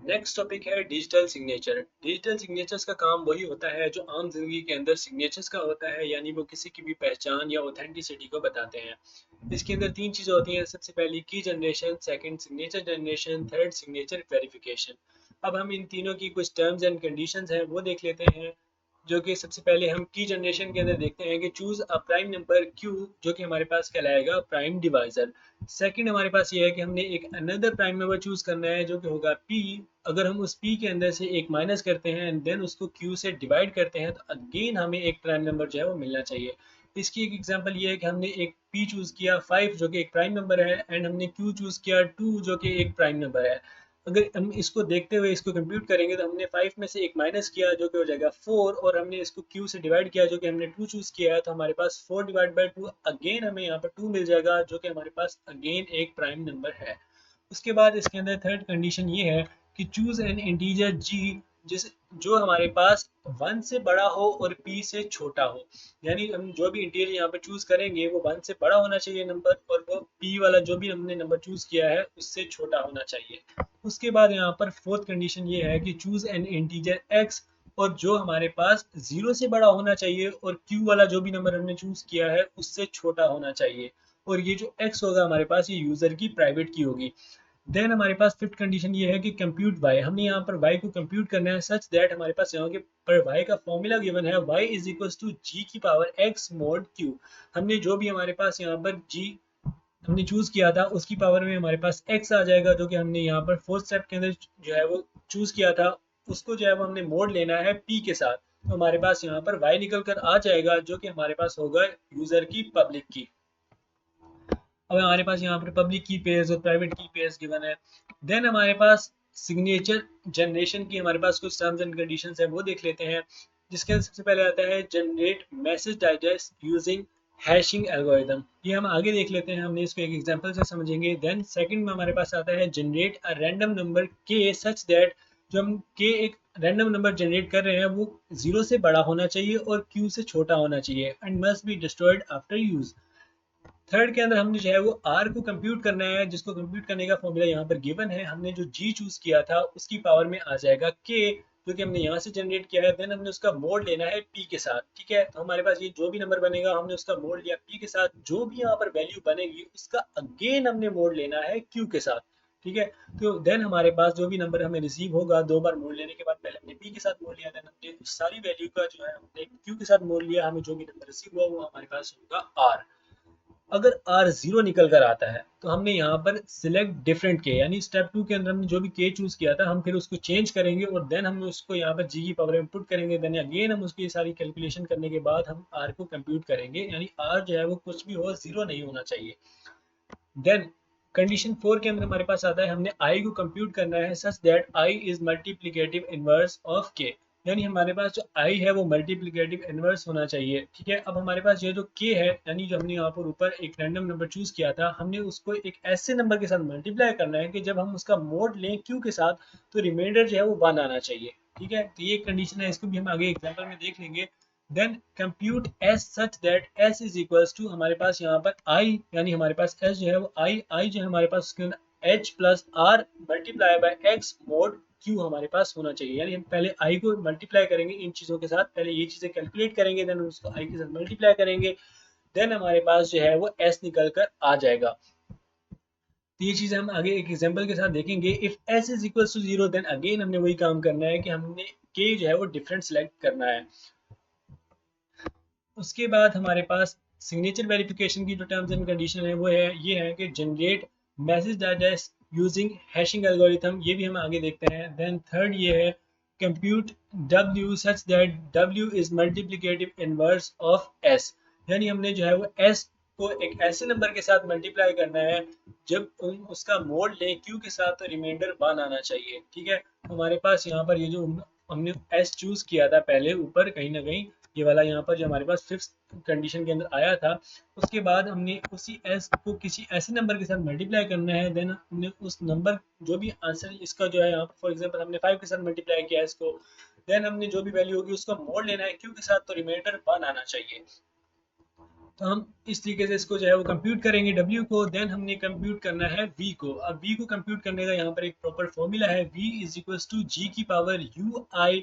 Next topic है digital signature. Digital signatures का काम वही होता है जो आम जिंदगी के अंदर सिग्नेचर्स का होता है, यानी वो किसी की भी पहचान या ऑथेंटिसिटी को बताते हैं। इसके अंदर तीन चीज़ें होती हैं। सबसे पहली की generation, second signature generation, third signature verification. अब हम इन तीनों की कुछ टर्म्स एंड कंडीशंस हैं वो देख लेते हैं। जो कि सबसे पहले हम की जनरेशन के अंदर देखते हैं कि choose a prime number Q, जो कि हमारे पास कहलाएगा प्राइम डिवाइजर। सेकंड हमारे पास ये है कि हमने एक अनदर प्राइम नंबर चूज करना है जो कि होगा पी। अगर हम उस पी के अंदर से एक माइनस करते हैं एंड देन उसको क्यू से डिवाइड करते हैं तो अगेन हमें एक प्राइम नंबर जो है वो मिलना चाहिए। इसकी एक एग्जांपल ये है कि हमने एक पी चूज किया 5 जो कि एक प्राइम नंबर है, एंड हमने क्यू चूज किया 2 जो कि एक प्राइम नंबर है। अगर हम इसको देखते हुए इसको कंप्यूट करेंगे तो हमने 5 में से एक माइनस किया जो कि हो जाएगा 4, और हमने इसको q से डिवाइड किया जो कि हमने 2 चूज किया है, तो हमारे पास 4 डिवाइड बाई 2 अगेन हमें यहाँ पर 2 मिल जाएगा जो कि हमारे पास अगेन एक प्राइम नंबर है। उसके बाद इसके अंदर थर्ड कंडीशन ये है कि चूज एन इंटीजर जी जिस जो हमारे पास 1 से बड़ा हो और p से छोटा हो। यानी हम जो भी इंटीजर यहाँ पे चूज करेंगे वो 1 से बड़ा होना चाहिए नंबर, और वो p वाला जो भी हमने नंबर चूज किया है उससे छोटा होना चाहिए। उसके बाद यहाँ पर फोर्थ कंडीशन ये है कि चूज एन इंटीजर x, और जो हमारे पास 0 से बड़ा होना चाहिए और q वाला जो भी नंबर हमने चूज किया है उससे छोटा होना चाहिए। और ये जो x होगा हमारे पास ये यूजर की प्राइवेट की होगी। देन हमारे पास फिफ्थ कंडीशन ये है कि कंप्यूट y, हमने यहाँ पर y को कंप्यूट करना है सच दैट हमारे पास यहाँ के पर y का फॉर्मूला गिवन है y is equal to G की पावर x मोड q। हमने जो भी हमारे पास यहाँ पर g हमने चूज किया था उसकी पावर में हमारे पास x आ जाएगा, जो कि हमने यहाँ पर फोर्थ स्टेप के अंदर जो है वो चूज किया था, उसको जो है वो हमने मोड लेना है p के साथ। तो हमारे पास यहाँ पर y निकल कर आ जाएगा जो कि हमारे पास होगा यूजर की पब्लिक की। अब हमारे पास यहाँ पर पब्लिक की पेयर्स और प्राइवेट की पेयर्स गिवन है। देन हमारे पास सिग्नेचर जनरेशन की हमारे पास कुछ टर्म्स एंड कंडीशंस है वो देख लेते हैं। जिसके अंदर सबसे पहले आता है generate message digest using hashing algorithm. ये हम आगे देख लेते हैं, हमने इसको एक एग्जांपल से समझेंगे। देन सेकंड में हमारे पास आता है जनरेट अ रैंडम नंबर के सच दैट, जो हम के एक रैंडम नंबर जनरेट कर रहे हैं वो 0 से बड़ा होना चाहिए और q से छोटा होना चाहिए and must be destroyed after use. Third के अंदर हमने जो है वो आर को कंप्यूट करना है, जिसको कंप्यूट करने का फॉर्मूला यहाँ पर गिवन है। हमने जो जी चूज किया था उसकी पावर में आ जाएगा के, जो कि हमने यहाँ से जनरेट किया है। देन हमने उसका मोड लेना है पी के साथ। ठीक है, तो हमारे पास ये जो भी नंबर बनेगा हमने उसका मोड लिया पी के साथ, जो भी यहाँ पर वैल्यू बनेगी उसका अगेन हमने मोड लेना है क्यू के साथ। ठीक है, तो देन हमारे पास जो भी नंबर हमें रिसीव होगा दो बार मोड लेने के बाद, पहले हमने पी के साथ मोड लिया, देन हमने उस सारी वैल्यू का जो है हमने क्यू के साथ मोड लिया, हमें जो भी नंबर रिसीव हुआ वो हमारे पास होगा आर। अगर आर जीरो निकल कर आता है तो हमने यहाँ पर सिलेक्ट डिफरेंट के, यानी स्टेप 2 के अंदर हमने जो भी के चूज किया था हम फिर उसको चेंज करेंगे और देन हम उसको यहाँ पर जी की पावर में पुट करेंगे। देन अगेन हम उसकी सारी कैलकुलेशन करने के बाद हम आर को कंप्यूट करेंगे, यानी आर जो है वो कुछ भी हो जीरो नहीं होना चाहिए। देन कंडीशन 4 के अंदर हमारे पास आता है हमने आई को कंप्यूट करना है such that I is multiplicative inverse of के, यानी हमारे पास जो आई है वो मल्टीप्लिकेटिव इनवर्स होना चाहिए। ठीक है, अब हमारे पास ये जो के है, यानी जो हमने यहाँ पर ऊपर एक रैंडम नंबर चूज किया था, हमने उसको एक ऐसे नंबर के साथ मल्टीप्लाई करना है कि जब हम उसका मोड लें क्यू के साथ तो रिमाइंडर जो है वो 1 आना चाहिए। ठीक है, तो ये कंडीशन है, इसको भी हम आगे एग्जाम्पल में देख लेंगे। Then compute S such that S is equals to, हमारे पास यहाँ पर आई, यानी हमारे पास एस जो है वो आई जो है हमारे पास H plus R multiply by X mod Q हमारे पास होना चाहिए। यानी हम पहले आई को मल्टीप्लाई करेंगे इन चीज़ों के साथ, पहले ये चीज़ें कैलकुलेट करेंगे, देन उसको आई के साथ मल्टीप्लाई करेंगे, देन हमारे पास जो है वो एस निकल कर आ जाएगा। तो ये चीज़ हम आगे एक एग्जांपल के साथ देखेंगे। If S is equal to zero then again हमने वही काम करना है कि हमने के जो है वो डिफरेंट सेलेक्ट करना है। उसके बाद हमारे पास सिग्नेचर वेरिफिकेशन की जो टर्म्स एंड कंडीशन है वो है ये है कि generate message digest using hashing algorithm, ये भी हम आगे देखते हैं। देन थर्ड ये है compute W such that W is multiplicative inverse of S, यानी हमने जो है वो एस को एक ऐसे नंबर के साथ मल्टीप्लाई करना है जब उसका मोड लें क्यू के साथ तो रिमाइंडर 1 आना चाहिए। ठीक है, हमारे पास यहाँ पर ये जो हमने एस चूज किया था पहले ऊपर कहीं ना कहीं, ये वाला यहाँ पर जो हमारे पास फिफ्थ कंडीशन के अंदर आया था, उसके बाद हमने उसी एस को किसी ऐसे नंबर के साथ मल्टीप्लाई करना है। देन हमने उस नंबर जो भी आंसर इसका जो है यहाँ पर फॉर एग्जांपल हमने 5 के साथ मल्टीप्लाई किया इसको, देन हमने जो भी वैल्यू होगी उसका मोड लेना है क्यू के साथ तो रिमाइंडर 1 आना चाहिए। तो हम इस तरीके से इसको जो है वो कंप्यूट करेंगे W को, देन हमने कंप्यूट करना है V को। अब V को कंप्यूट करने का यहाँ पर एक प्रॉपर फॉर्मूला है, V is equal to G की power U I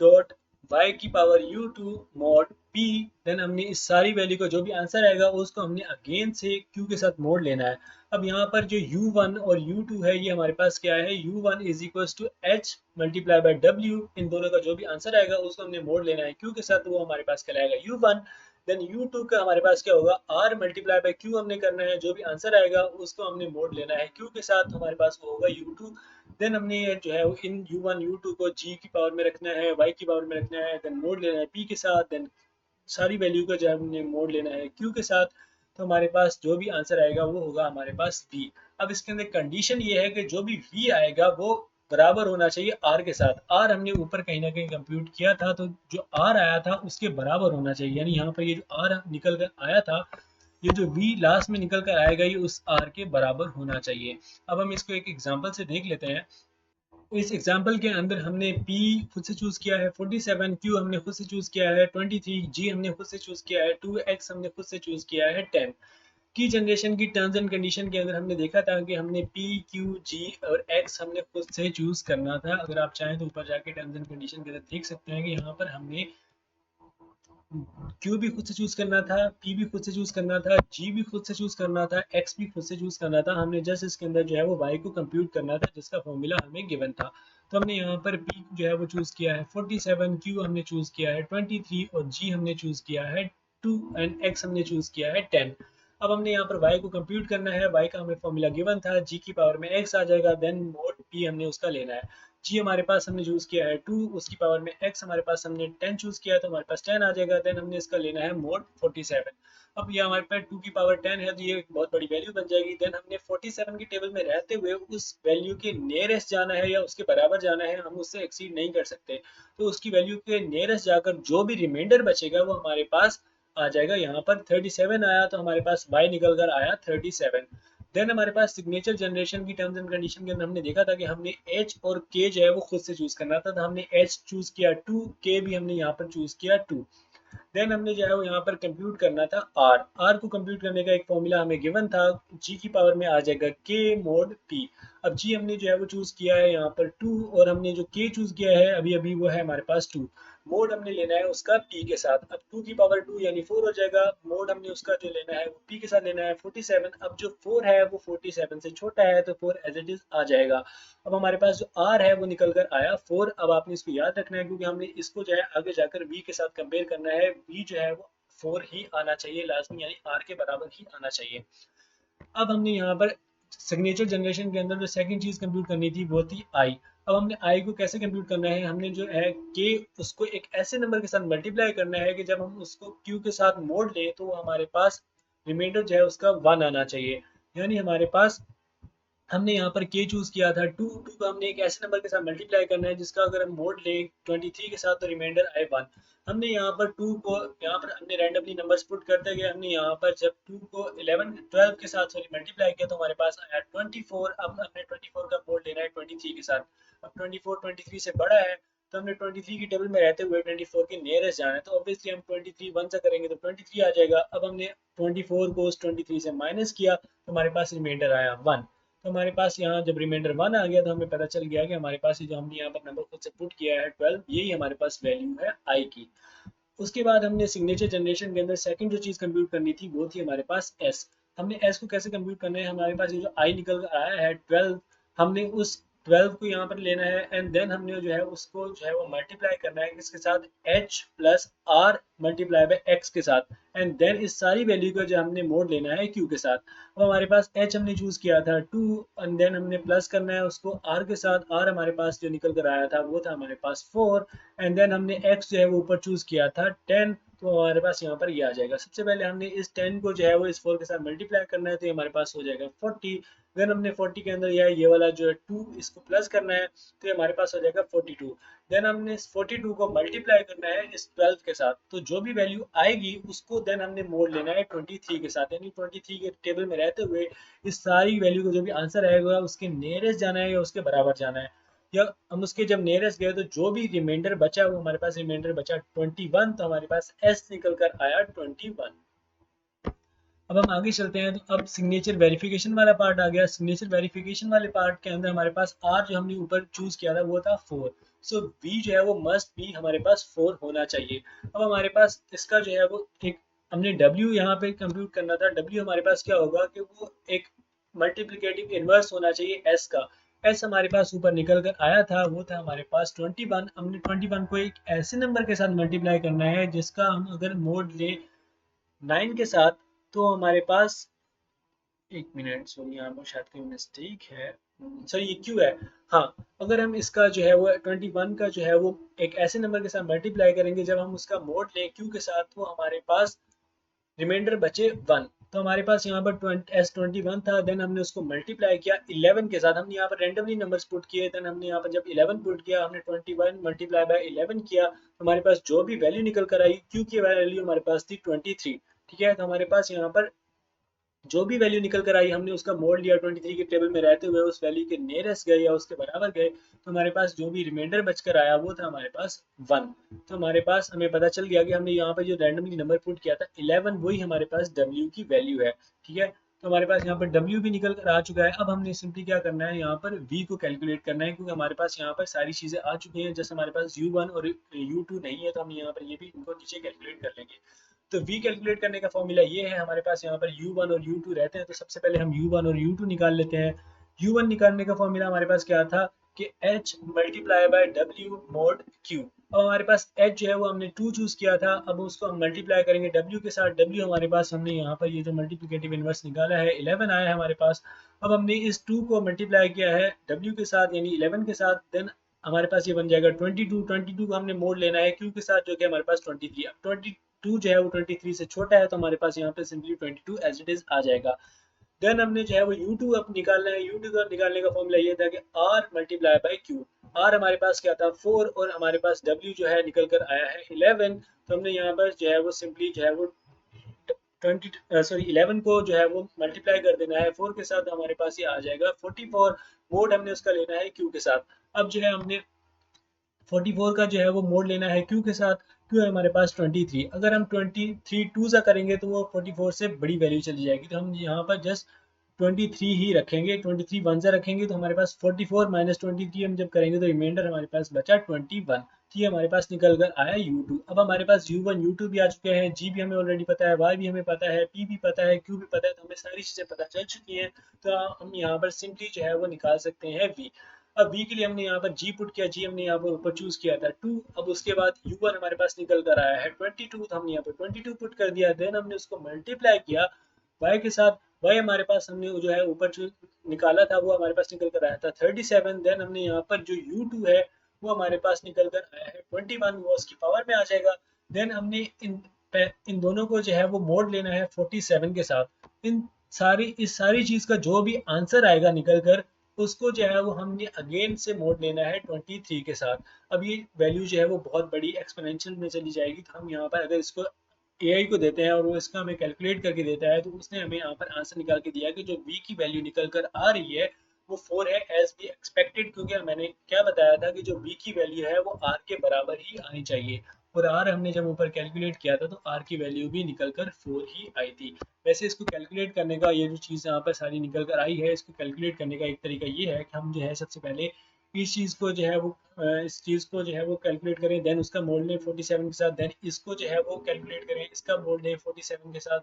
dot Y की power U two mod P. Then हमने इस सारी वैल्यू का जो भी आंसर आएगा उसको हमने अगेन से क्यू के साथ मोड लेना है। अब यहाँ पर जो u1 और u2 है ये हमारे पास क्या है, u1 is equal to h multiply by w। इन दोनों का जो भी आंसर आएगा उसको हमने मोड लेना है क्यू के साथ, तो वो हमारे पास कहलाएगा u1। देन u2 का हमारे पास क्या होगा, r मल्टीप्लाई बाय q हमने करना है, जो भी आंसर आएगा उसको हमने मोड लेना है q के साथ, तो हमारे पास वो होगा u2। देन हमने जो है वो इन u1 u2 को g की पावर में रखना है, y की पावर में रखना है, देन मोड लेना है p के साथ, देन सारी वैल्यू का जो है हमने मोड लेना है q के साथ। तो हमारे पास जो भी आंसर आएगा वो होगा हमारे पास v। अब इसके अंदर कंडीशन ये है कि जो भी v आएगा वो बराबर होना चाहिए r के साथ। r हमने ऊपर कहीं ना कहीं कंप्यूट किया था, तो जो r आया था उसके बराबर होना चाहिए, यानी यहाँ पर ये जो r निकल कर आया था, ये जो v लास्ट में निकल कर आएगा ये उस r के बराबर होना चाहिए। अब हम इसको एक एग्जांपल से देख लेते हैं। इस एग्जाम्पल के अंदर हमने P खुद से चूज किया है 47, Q हमने खुद से चूज किया है 23, G हमने खुद से चूज किया है 2, X हमने खुद से चूज किया है 10। की जनरेशन की टर्म्स एंड कंडीशन के अंदर हमने देखा था कि हमने P, Q, G और X हमने खुद से चूज करना था। अगर आप चाहें तो ऊपर जाके टर्म्स एंड कंडीशन के अंदर देख सकते हैं कि यहाँ पर हमने Q भी खुद से चूज करना था, P भी खुद से चूज करना था, G भी खुद से चूज करना था, X भी खुद से चूज करना था। हमने जस्ट इसके अंदर जो है वो Y को कंप्यूट करना था जिसका फॉर्मूला हमें गिवन था। तो हमने यहाँ पर P जो है वो चूज किया है 47, Q हमने चूज किया है 23 और G हमने चूज किया है 2 एंड X हमने चूज किया है 10। अब हमने यहाँ पर y को कंप्यूट करना है, y का हमें फॉर्मूला गिवन था, g की पावर में x आ जाएगा, देन मोड p हमने उसका लेना है। g हमारे पास हमने चूज किया है 2, उसकी पावर में x हमारे पास हमने 10 चूज किया है, तो हमारे पास 10 आ जाएगा। देन हमने इसका लेना है मोड 47। अब ये हमारे पास 2 की पावर 10 है, तो ये एक बहुत बड़ी वैल्यू बन जाएगी। देन हमने 47 की टेबल में रहते हुए उस वैल्यू के नियरेस्ट जाना है या उसके बराबर जाना है, हम उससे एक्सीड नहीं कर सकते। तो उसकी वैल्यू के नियरेस्ट जाकर जो भी रिमाइंडर बचेगा वो हमारे पास आ जाएगा। यहाँ पर 37 आया तो हमारे पास y निकल कर आया 37। देन हमारे पास सिग्नेचर जनरेशन की टर्म्स एंड कंडीशन के अंदर हमने देखा था कि हमने h और k जो है वो खुद से चूज करना था, तो हमने h चूज किया 2, k भी हमने यहाँ पर चूज किया 2। देन हमने जो है वो यहाँ पर कंप्यूट करना था r। r को कंप्यूट करने का एक फॉर्मूला हमें गिवन था, g की पावर में आ जाएगा k मोड p। अब g हमने जो है वो चूज किया है यहाँ पर 2, और हमने जो k चूज किया है अभी अभी वो है हमारे पास 2। मोड हमने लेना है उसका p के साथ। अब 2 की पावर 2 यानी 4 हो जाएगा। मोड हमने उसका जो लेना है वो p के साथ लेना है 47। अब जो 4 है वो 47 से छोटा है, तो 4 एज इट इज आ जाएगा। अब हमारे पास जो r है वो निकल कर आया 4। अब आपने इसको याद रखना है क्योंकि हमने इसको जो है आगे जाकर v के साथ कंपेयर करना है। v जो है वो 4 ही आना चाहिए लाजमी, यानी r के बराबर ही आना चाहिए। अब हमने यहाँ पर सिग्नेचर जनरेशन के अंदर जो सेकंड चीज कंप्यूट करनी थी वो थी आई। अब हमने आई को कैसे कंप्यूट करना है, हमने जो है के उसको एक ऐसे नंबर के साथ मल्टीप्लाई करना है कि जब हम उसको क्यू के साथ मोड़ लें तो हमारे पास रिमाइंडर जो है उसका 1 आना चाहिए। यानी हमारे पास हमने यहाँ पर k चूज किया था 2, 2 को हमने एक ऐसे नंबर के साथ मल्टीप्लाई करना है जिसका अगर हम मोड लें 23 के साथ तो रिमाइंडर आए 1। हमने यहाँ पर 2 को यहाँ पर हमने रैंडमली नंबर्स पुट करते गए। हमने यहाँ पर जब 2 को 11 12 के साथ सॉरी मल्टीप्लाई किया तो हमारे पास आया 24। अब हमने 24 का मोड लेना है 23 के साथ। अब 24 23 से बड़ा है तो हमने 23 की टेबल में रहते हुए 24 के नियरेस्ट जाना है, तो ऑब्वियसली हम 23 1 से करेंगे तो 23 आ जाएगा। अब हमने 24 को उस 23 से माइनस किया तो हमारे पास रिमाइंडर आया 1। तो हमारे पास यहाँ जब रिमाइंडर 1 आ गया तो हमें पता चल गया कि हमारे पास ये जो हमने यहाँ पर नंबर खुद से पुट किया है 12, यही हमारे पास वैल्यू है आई की। उसके बाद हमने सिग्नेचर जनरेशन के अंदर सेकंड जो चीज कंप्यूट करनी थी वो थी हमारे पास एस। हमने एस को कैसे कंप्यूट करना है, हमारे पास ये जो आई निकल कर आया है 12, हमने उस 12 को यहाँ पर लेना है एंड देन हमने जो है उसको जो है वो मल्टीप्लाई करना है किसके साथ, h plus R multiply by X के साथ, एंड देन इस सारी वैल्यू का जो हमने मोड लेना है q के साथ। अब हमारे पास h हमने चूज किया था 2 एंड देन हमने प्लस करना है उसको r के साथ। r हमारे पास जो निकल कर आया था वो था हमारे पास 4 एंड देन हमने x जो है वो ऊपर चूज किया था 10, तो हमारे पास यहाँ पर ये आ जाएगा। सबसे पहले हमने इस 10 को जो है वो इस 4 के साथ मल्टीप्लाई करना है, तो ये हमारे पास हो जाएगा 40। देन हमने 40 के अंदर ये वाला जो है 2 इसको प्लस करना है, तो ये हमारे पास हो जाएगा 42। देन हमने इस 42 को मल्टीप्लाई करना है इस 12 के साथ, तो जो भी वैल्यू आएगी उसको देन हमने मोड लेना है 23 के साथ, यानी 23 के टेबल में रहते हुए इस सारी वैल्यू को जो भी आंसर आएगा उसके नियरेस्ट जाना है या उसके बराबर जाना है। या हम उसके जब नियरेस्ट गए तो जो भी रिमाइंडर बचा वो हमारे पास रिमाइंडर बचा 21, तो हमारे पास एस निकल कर आया 21। अब हम आगे चलते हैं, तो अब सिग्नेचर वेरिफिकेशन वाला पार्ट आ गया। सिग्नेचर वेरिफिकेशन वाले पार्ट के अंदर हमारे पास आर जो हमने ऊपर चूज किया था वो था 4। सो वी जो है वो मस्ट बी हमारे पास 4 होना चाहिए। अब हमारे पास इसका जो है वो एक हमने डब्ल्यू यहाँ पे कंप्यूट करना था। डब्ल्यू हमारे पास क्या होगा कि वो एक मल्टीप्लिकेटिव इनवर्स होना चाहिए एस का। एस हमारे पास ऊपर निकल कर आया था, वो था हमारे पास 21। हमने 21 को एक ऐसे नंबर के साथ मल्टीप्लाई करना है जिसका हम अगर मोड ले 9 के साथ, तो हमारे पास एक मिनट, सॉरी यहाँ पर शायद कोई मिस्टेक है। सर ये क्यों है? हाँ, अगर हम इसका जो है वो 21 का जो है वो एक ऐसे नंबर के साथ मल्टीप्लाई करेंगे, जब हम उसका मोड लें क्यू के साथ, तो हमारे पास रिमाइंडर बचे 1। तो हमारे पास यहाँ पर S21 था, देन हमने उसको मल्टीप्लाई किया 11 के साथ। हमने यहाँ पर रेंडमली नंबर्स पुट किए, देन हमने यहाँ पर जब 11 पुट किया, हमने 21 मल्टीप्लाई बाय 11 किया, तो हमारे पास जो भी वैल्यू निकल कर आई, क्यू की वैल्यू हमारे पास थी 23। ठीक है, तो हमारे पास यहाँ पर जो भी वैल्यू निकल कर आई, हमने उसका मोड लिया 23 के टेबल में रहते हुए, उस वैल्यू के नियरेस्ट गए या उसके बराबर गए, तो हमारे पास जो भी रिमाइंडर बचकर आया वो था हमारे पास 1। तो हमारे पास हमें पता चल गया कि हमने यहाँ पर जो रैंडमली नंबर पुट किया था 11, वही हमारे पास W की वैल्यू है। ठीक है, तो हमारे पास यहाँ पर W भी निकल कर आ चुका है। अब हमने सिंपली क्या करना है, यहाँ पर V को कैलकुलेट करना है, क्योंकि हमारे पास यहाँ पर सारी चीज़ें आ चुकी हैं। जैसे हमारे पास U1 और U2 नहीं है, तो हम यहाँ पर ये भी इनको नीचे कैलकुलेट कर लेंगे। तो v कैलकुलेट करने का फॉर्मूला ये है, हमारे पास यहाँ पर u1 और u2 रहते हैं, तो सबसे पहले हम u1 और u2 निकाल लेते हैं। u1 निकालने का फॉर्मूला हमारे पास क्या था कि h multiply by w mode q। अब हमारे पास h जो है वो हमने 2 चूज किया था, अब उसको हम मल्टीप्लाई करेंगे w के साथ। w हमारे पास हमने यहाँ पर ये जो मल्टीप्लिकेटिव इनवर्स निकाला है 11 आया है हमारे पास। अब हमने इस 2 को मल्टीप्लाई किया है w के साथ यानी 11 के साथ, देन हमारे पास ये बन जाएगा 22। 22 को हमने मोड लेना है q के साथ, जो कि हमारे पास 23। अब 22 जो है वो 23 से छोटा है, तो हमारे पास यहाँ पे सिंपली 22 एज इट इज आ जाएगा। देन हमने जो है वो u2 अब निकालना है। u2 का निकालने का फॉर्मूला ये था कि r multiply by q। r हमारे पास क्या था 4, और हमारे पास w जो है निकल कर आया है 11। तो हमने यहाँ पर जो है वो सिंपली जो है वो 11 को जो है वो मल्टीप्लाई कर देना है 4 के साथ, हमारे पास ये आ जाएगा 44। मोड हमने उसका लेना है q के साथ। अब जो है हमने 44 का जो है वो मोड लेना है क्यू के साथ। क्यू है हमारे पास 23। अगर हम 23 टू सा करेंगे तो वो 44 से बड़ी वैल्यू चली जाएगी, तो हम यहाँ पर जस्ट 23 ही रखेंगे। 23 वन सा रखेंगे, तो हमारे पास 44 माइनस 23 हम जब करेंगे तो रिमाइंडर हमारे पास बचा 21। तो ये हमारे पास निकल कर आया u2। अब हमारे पास u1 u2 भी आ चुके हैं, g भी हमें ऑलरेडी पता है, y भी हमें पता है, p भी पता है, q भी पता है, तो हमें सारी चीज़ें पता चल चुकी हैं। तो हम यहाँ पर सिंपली जो है वो निकाल सकते हैं v। अब v के लिए हमने यहाँ पर g पुट किया, g हमने यहाँ पर ऊपर चूज किया था 2। अब उसके बाद u1 हमारे पास निकल कर आया है 22, तो हमने यहाँ पर 22 पुट कर दिया। देन हमने उसको मल्टीप्लाई किया y के साथ। y हमारे पास हमने जो है ऊपर जो निकाला था वो हमारे पास निकल कर आया था 37। देन हमने यहाँ पर जो u2 है वो हमारे पास निकल कर आया है 21, वो उसकी पावर में आ जाएगा। देन हमने इन दोनों को जो है वो मोड लेना है 47 के साथ। इस सारी चीज का जो भी आंसर आएगा निकल कर, उसको जो है वो हमने अगेन से मोड लेना है 23 के साथ। अब ये वैल्यू जो है वो बहुत बड़ी एक्सपोनेंशियल में चली जाएगी, तो हम यहाँ पर अगर इसको एआई को देते हैं और वो इसका हमें कैलकुलेट करके देता है, तो उसने हमें यहाँ पर आंसर निकाल के दिया कि जो v की वैल्यू निकल कर आ रही है वो 4 है, एज बी एक्सपेक्टेड। क्योंकि मैंने क्या बताया था कि जो v की वैल्यू है वो r के बराबर ही आनी चाहिए, और r हमने जब ऊपर कैलकुलेट किया था तो r की वैल्यू भी निकल कर 4 ही आई थी। वैसे इसको कैलकुलेट करने का, ये जो चीज़ यहाँ पर सारी निकल कर आई है, इसको कैलकुलेट करने का एक तरीका ये है कि हम जो है सबसे पहले इस चीज़ को जो है वो इस चीज़ को जो है वो कैलकुलेट करें, देन उसका मोड लें 47 के साथ, देन इसको जो है वो कैलकुलेट करें, इसका मोड लें 47 के साथ,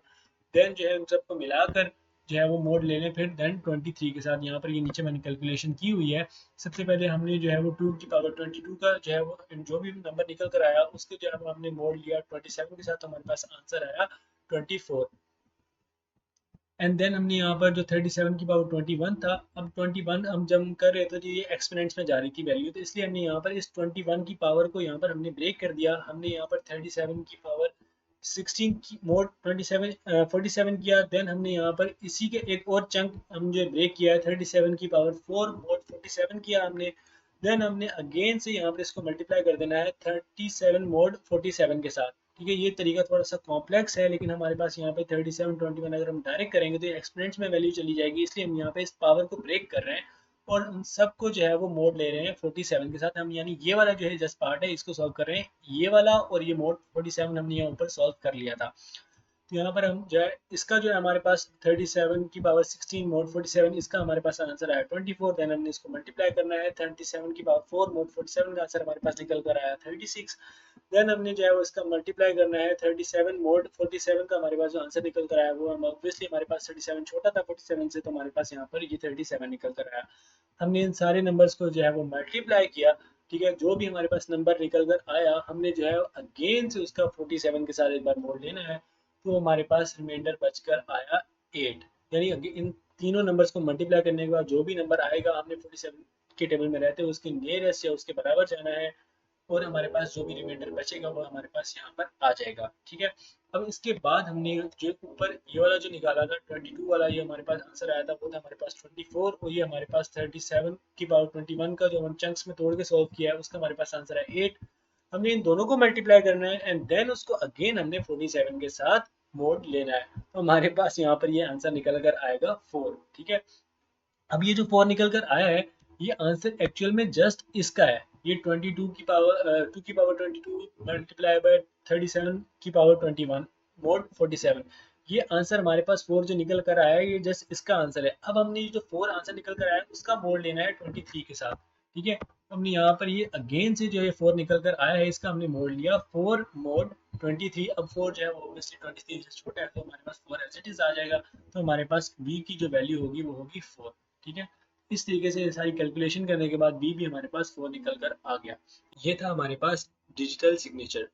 देन जो है उन सबको मिलाकर जो है वो मोड ले लें, फिर देन 23 के साथ। यहाँ पर ये नीचे मैंने कैलकुलेशन की हुई है। सबसे पहले हमने जो है वो 2 की पावर 22 का जो है वो जो भी नंबर निकल कर आया उसके जो है वो हमने मोड लिया 27 के साथ, तो हमारे पास आंसर आया 24। एंड देन हमने यहाँ पर जो 37 की पावर 21 था, अब 21 हम जब कर रहे थे तो ये एक्सपोनेंट्स में जा रही थी वैल्यू, तो इसलिए हमने यहाँ पर इस 21 की पावर को यहाँ पर हमने ब्रेक कर दिया। हमने यहाँ पर 37 की पावर 16 की मोड 47 किया। देन हमने यहाँ पर इसी के एक और चंक हम जो ब्रेक किया है 37 की पावर 4 मोड 47 किया हमने। देन हमने अगेन से यहाँ पर इसको मल्टीप्लाई कर देना है 37 मोड 47 के साथ। ठीक है, ये तरीका थोड़ा सा कॉम्प्लेक्स है, लेकिन हमारे पास यहाँ पे 37 21 अगर हम डायरेक्ट करेंगे तो एक्सपोनेंट्स में वैल्यू चली जाएगी, इसलिए हम यहाँ पे इस पावर को ब्रेक कर रहे हैं और उन सबको जो है वो मोड ले रहे हैं 47 के साथ। हम यानी ये वाला जो है जस्ट पार्ट है इसको सॉल्व कर रहे हैं, ये वाला और ये मोड 47 हमने यहाँ ऊपर सॉल्व कर लिया था। तो यहाँ पर हम जो है इसका जो है हमारे पास 37 की पावर 16 मोड 47, इसका हमारे पास आंसर आया 24। देन हमने इसको मल्टीप्लाई करना है, 37 की पावर 4 मोड 47 का आंसर हमारे पास निकल कर आया 36। देन हमने जो है वो इसका मल्टीप्लाई करना है 37 मोड 47 का, हमारे पास जो आंसर निकल कर आया वो हम ऑब्वियसली हमारे पास 37 छोटा था 47 से, तो हमारे पास यहाँ पर ये 37 निकल कर आया। हमने इन सारे नंबर्स को जो है वो मल्टीप्लाई किया, ठीक है। जो भी हमारे पास नंबर निकल कर आया हमने जो है अगेन से उसका 47 के साथ एक बार मोड़ लेना है, तो हमारे पास रिमाइंडर बचकर आया 8। यानी इन तीनों नंबर्स को मल्टीप्लाई करने के बाद जो भी नंबर आएगा हमने 47 के टेबल में रहते हुए उसके नियरेस्ट या उसके बराबर जाना है, और हमारे पास जो भी रिमाइंडर बचेगा वो हमारे पास यहाँ पर आ जाएगा, ठीक है। अब इसके बाद हमने जो ऊपर ये वाला जो निकाला था 22 वाला, ये हमारे पास आंसर आया था, वो था हमारे पास 24, और ये हमारे पास 37 की पावर 21 का जो हम चंक्स में तोड़ के सॉल्व किया है उसका हमारे पास आंसर है 8। हमने इन दोनों को मल्टीप्लाई करना है एंड देन उसको अगेन हमने 47 के साथ मोड लेना है, तो हमारे पास यहाँ पर ये आंसर निकल कर आएगा 4, ठीक है। अब ये जो 4 निकल कर आया है ये आंसर एक्चुअल में जस्ट इसका है, ये 22 की पावर 2 की पावर 22 मल्टीप्लाई बाय 37 की पावर 21 मोड 47, ये आंसर हमारे पास 4 जो निकल कर आया है ये जस्ट इसका आंसर है। अब हमने ये जो 4 आंसर निकल कर आया है उसका मोड लेना है 23 के साथ, ठीक है। हमने यहाँ पर ये अगेन से जो ये 4 निकल कर आया है इसका हमने मोड लिया 4 मोड 23। अब 4 जो है वो ऑब्वियसली 23 से छोटा है तो हमारे पास 4 एज इट इज आ जाएगा, तो हमारे पास b की जो वैल्यू होगी वो होगी 4, ठीक है। इस तरीके से सारी कैलकुलेशन करने के बाद b भी हमारे पास 4 निकल कर आ गया। ये था हमारे पास डिजिटल सिग्नेचर।